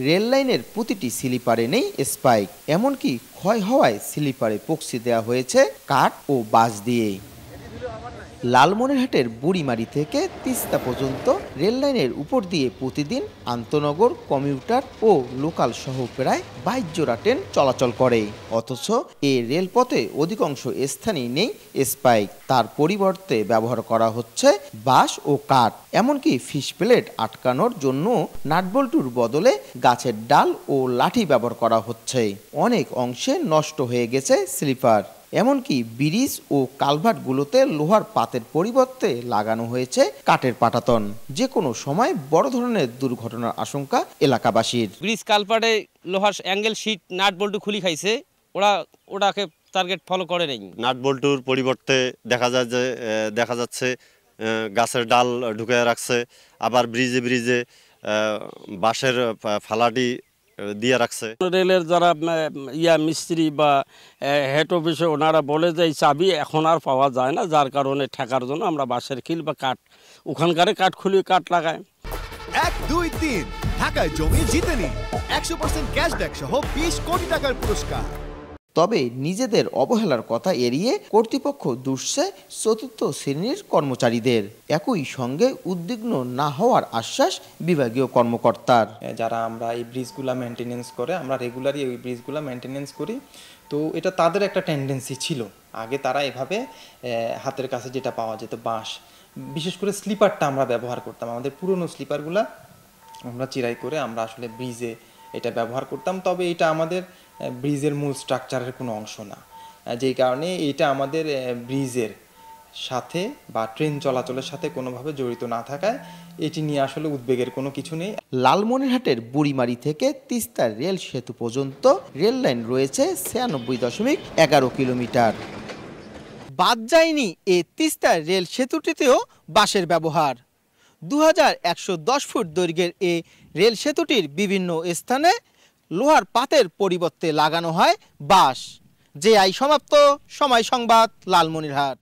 Rail লাইনের প্রতিটি স্লিপারে নেই স্পাইক, এমনকি ক্ষয় হওয়ায় স্লিপারে পক্সি দেওয়া হয়েছে কাঠ ও বাঁশ দিয়ে। লালমনিরহাটের বুড়িমারি থেকে তিস্তা পর্যন্ত রেল লাইনের উপর দিয়ে প্রতিদিন আন্তনগর, কমিউটার ও লোকাল সহ প্রায় 22 জোড়া ট্রেন চলাচল করে। অথচ এই রেলপথে অধিকাংশ স্থানেই নেই স্পাইক, তার পরিবর্তে ব্যবহার করা হচ্ছে বাঁশ ও কাঠ। এমনকি ফিশ প্লেট আটকানোর জন্য নাটবল্টুর বদলে গাছের ডাল ও লাঠি ব্যবহার করা হচ্ছে। অনেক অংশে নষ্ট হয়ে গেছে স্লিপার। এমনকি ব্রিজ ও কালভার্টগুলোতে লোহার পাতের পরিবর্তে লাগানো হয়েছে কাঠের পাটাতন। যে কোনো সময় বড় ধরনের দুর্ঘটনার আশঙ্কা এলাকাবাসীর। ব্রিজ কালভার্টে লোহার অ্যাঙ্গেল শিট নাট বল্টু খুলি খাইছে, ওটাকে টার্গেট ফলো করে নেই। নাট বল্টুর পরিবর্তে দেখা যাচ্ছে গাছের ডাল ঢুকে রাখছে, আবার ব্রিজে বাঁশের ফালাটি দিয়ে রাখছে। রেলের যারা মিস্ত্রি বা হেড অফিসে ওনারা বলে যে এই চাবি এখন আর পাওয়া যায় না, যার কারণে ঠেকার জন্য আমরা বাঁশের খিল বা কাঠ ওখানকার কাঠ খুলিয়ে কাঠ লাগাই। 1, 2, 3 ঢাকায় জমি জিতে নিন 100% ক্যাশব্যাক সহ 20 কোটি টাকার পুরস্কার। তবে নিজেদের অবহেলার কথা এড়িয়ে কর্তৃপক্ষ দুষছে চতুর্থ শ্রেণীর কর্মচারীদের। একই সঙ্গে উদ্বিগ্ন না হওয়ার আশ্বাস বিভাগীয় কর্মকর্তার। যারা আমরা এই ব্রিজগুলা মেনটেনেন্স করে, আমরা রেগুলারই ওই ব্রিজগুলা মেনটেনেন্স করি, তো এটা তাদের একটা টেন্ডেন্সি ছিল। আগে তারা এভাবে হাতের কাছে যেটা পাওয়া যেত বাঁশ, বিশেষ করে স্লিপারটা আমরা ব্যবহার করতাম। আমাদের পুরনো স্লিপারগুলা আমরা চিরাই করে আমরা আসলে ব্রিজে এটা ব্যবহার করতাম। তবে এটা আমাদের ব্রিজের মূল স্ট্রাকচারের কোনো অংশ না, যেই কারণে এটা আমাদের ব্রিজের সাথে বা ট্রেন চলাচলের সাথে কোনোভাবে জড়িত না থাকায় এটি নিয়ে আসলে উদ্বেগের কোনো কিছু নেই। লালমনিরহাটের বুড়িমারি থেকে তিস্তা রেল সেতু পর্যন্ত রেল লাইন রয়েছে 96.11 কিলোমিটার। বাদ যায়নি এই তিস্তা রেল সেতুটিতেও বাঁশের ব্যবহার। 2110 ফুট দৈর্ঘ্যের এই রেল সেতুটির বিভিন্ন স্থানে লোহার পাতের পরিবর্তে লাগানো হয় বাঁশ। যে আই সমাপ্ত। সময় সংবাদ, লালমনিরহাট।